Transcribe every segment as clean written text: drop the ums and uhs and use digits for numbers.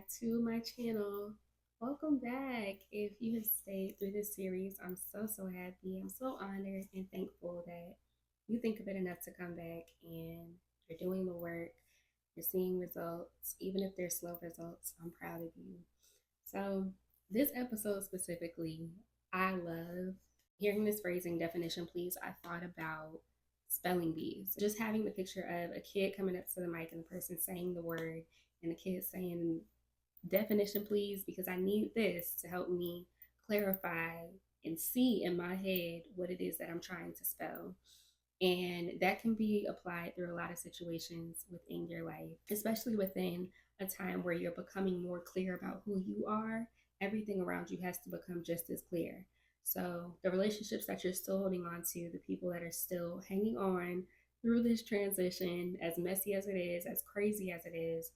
back to my channel. Welcome back. If you have stayed through this series, I'm so happy. I'm so honored and thankful that you think of it enough to come back and you're doing the work. You're seeing results, even if they're slow results. I'm proud of you. So, this episode specifically, I love hearing this phrasing definition, please. I thought about spelling bees. Just having the picture of a kid coming up to the mic and the person saying the word and the kid saying definition, please, because I need this to help me clarify and see in my head what it is that I'm trying to spell. And that can be applied through a lot of situations within your life, especially within a time where you're becoming more clear about who you are. Everything around you has to become just as clear. So, the relationships that you're still holding on to, the people that are still hanging on through this transition, as messy as it is, as crazy as it is,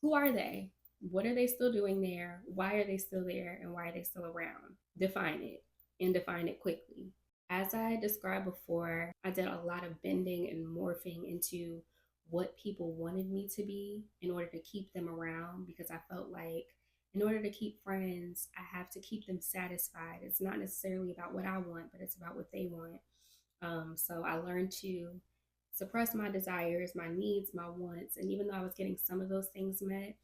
who are they? What are they still doing there? Why are they still there? And why are they still around? Define it and define it quickly. As I described before, I did a lot of bending and morphing into what people wanted me to be in order to keep them around, because I felt like in order to keep friends, I have to keep them satisfied. It's not necessarily about what I want, but it's about what they want. So I learned to suppress my desires, my needs, my wants. And even though I was getting some of those things met,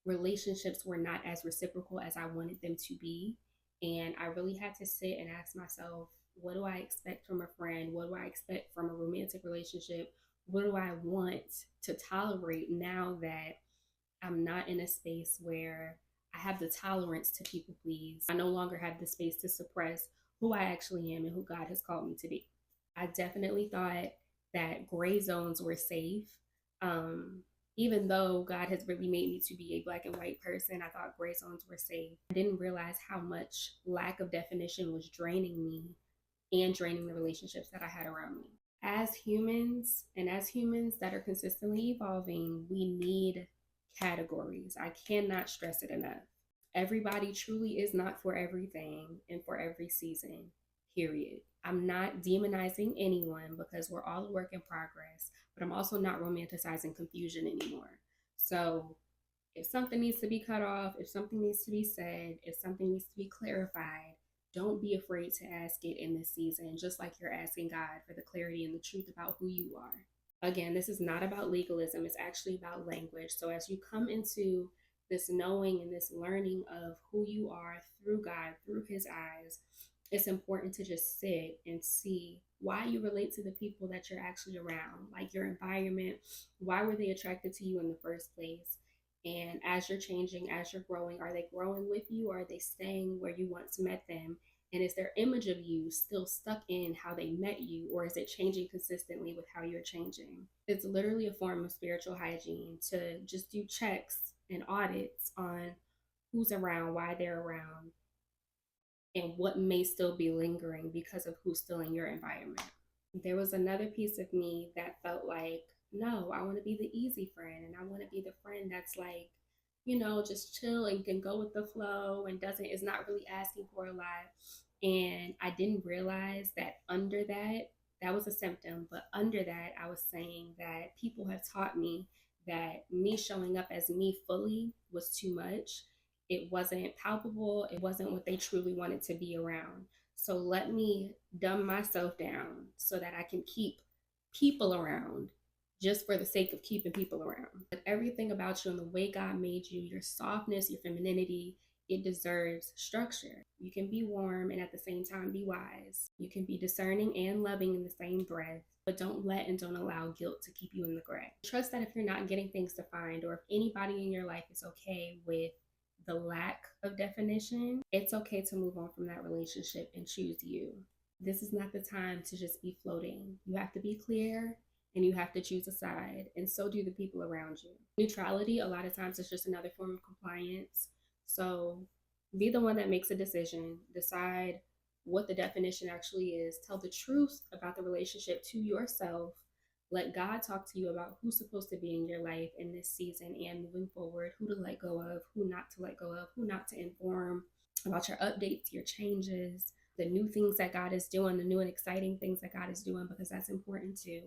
relationships were not as reciprocal as I wanted them to be. And I really had to sit and ask myself, what do I expect from a friend? What do I expect from a romantic relationship? What do I want to tolerate now that I'm not in a space where I have the tolerance to people please? I no longer have the space to suppress who I actually am and who God has called me to be. I definitely thought that gray zones were safe. Um, Even though God has really made me to be a black and white person, I thought gray zones were safe. I didn't realize how much lack of definition was draining me and draining the relationships that I had around me. As humans, and as humans that are consistently evolving, we need categories. I cannot stress it enough. Everybody truly is not for everything and for every season, period. I'm not demonizing anyone because we're all a work in progress, but I'm also not romanticizing confusion anymore. So if something needs to be cut off, if something needs to be said, if something needs to be clarified, don't be afraid to ask it in this season, just like you're asking God for the clarity and the truth about who you are. Again, this is not about legalism, it's actually about language. So as you come into this knowing and this learning of who you are through God, through His eyes, it's important to just sit and see why you relate to the people that you're actually around, like your environment. Why were they attracted to you in the first place? And as you're changing, as you're growing, are they growing with you, or are they staying where you once met them? And is their image of you still stuck in how they met you, or is it changing consistently with how you're changing? It's literally a form of spiritual hygiene to just do checks and audits on who's around, why they're around, and what may still be lingering because of who's still in your environment. There was another piece of me that felt like, no, I want to be the easy friend, and I want to be the friend that's like, just chill and can go with the flow and doesn't is not really asking for a lot. And I didn't realize that under that, that was a symptom, but under that, I was saying that people have taught me that me showing up as me fully was too much. It wasn't palpable, it wasn't what they truly wanted to be around. So let me dumb myself down so that I can keep people around just for the sake of keeping people around. But everything about you and the way God made you, your softness, your femininity, it deserves structure. You can be warm and at the same time be wise. You can be discerning and loving in the same breath, but don't let and don't allow guilt to keep you in the gray. Trust that if you're not getting things defined, or if anybody in your life is okay with the lack of definition, it's okay to move on from that relationship and choose you. This is not the time to just be floating. You have to be clear and you have to choose a side, and so do the people around you. Neutrality, a lot of times, is just another form of compliance. So be the one that makes a decision, decide what the definition actually is, tell the truth about the relationship to yourself. Let God talk to you about who's supposed to be in your life in this season and moving forward, who to let go of, who not to let go of, who not to inform about your updates, your changes, the new things that God is doing, the new and exciting things that God is doing, because that's important too.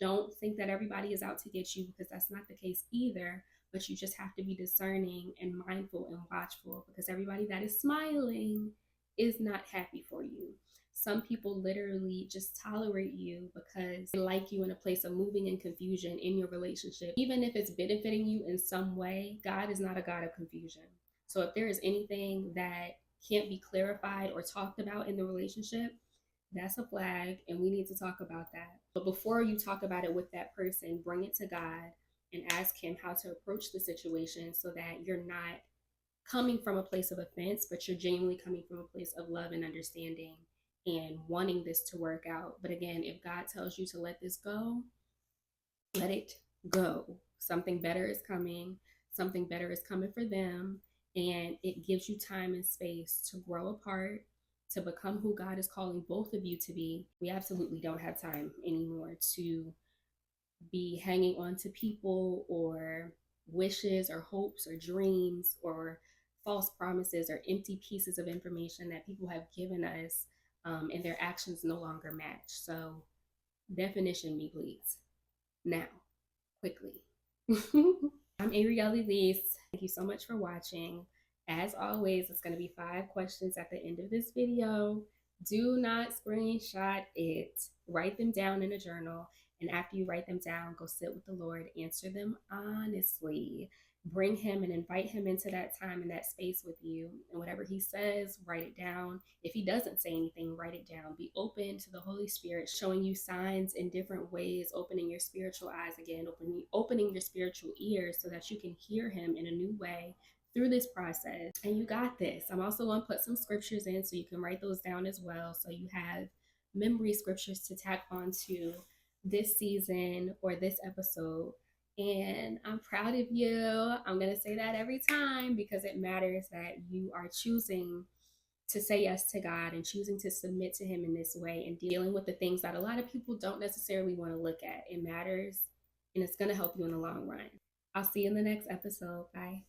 Don't think that everybody is out to get you, because that's not the case either. but you just have to be discerning and mindful and watchful, because everybody that is smiling is not happy for you. Some people literally just tolerate you because they like you in a place of moving in confusion in your relationship. Even if it's benefiting you in some way, God is not a God of confusion. So if there is anything that can't be clarified or talked about in the relationship, that's a flag, and we need to talk about that. But before you talk about it with that person, bring it to God and ask Him how to approach the situation so that you're not coming from a place of offense, but you're genuinely coming from a place of love and understanding and wanting this to work out. But again, if God tells you to let this go, let it go. Something better is coming, something better is coming for them, and it gives you time and space to grow apart, to become who God is calling both of you to be. We absolutely don't have time anymore to be hanging on to people or wishes or hopes or dreams or false promises or empty pieces of information that people have given us, and their actions no longer match. So, definition me, please. Now, quickly. I'm Arielle Elise. Thank you so much for watching. As always, it's going to be 5 questions at the end of this video. Do not screenshot it. Write them down in a journal. And after you write them down, go sit with the Lord, answer them honestly. Bring Him and invite Him into that time and that space with you. And whatever He says, write it down. If He doesn't say anything, write it down. Be open to the Holy Spirit showing you signs in different ways, opening your spiritual eyes again, opening your spiritual ears so that you can hear Him in a new way through this process. And you got this. I'm also going to put some scriptures in so you can write those down as well, so you have memory scriptures to tack onto this season or this episode. And I'm proud of you. I'm going to say that every time because it matters that you are choosing to say yes to God and choosing to submit to Him in this way and dealing with the things that a lot of people don't necessarily want to look at. It matters, and it's going to help you in the long run. I'll see you in the next episode. Bye.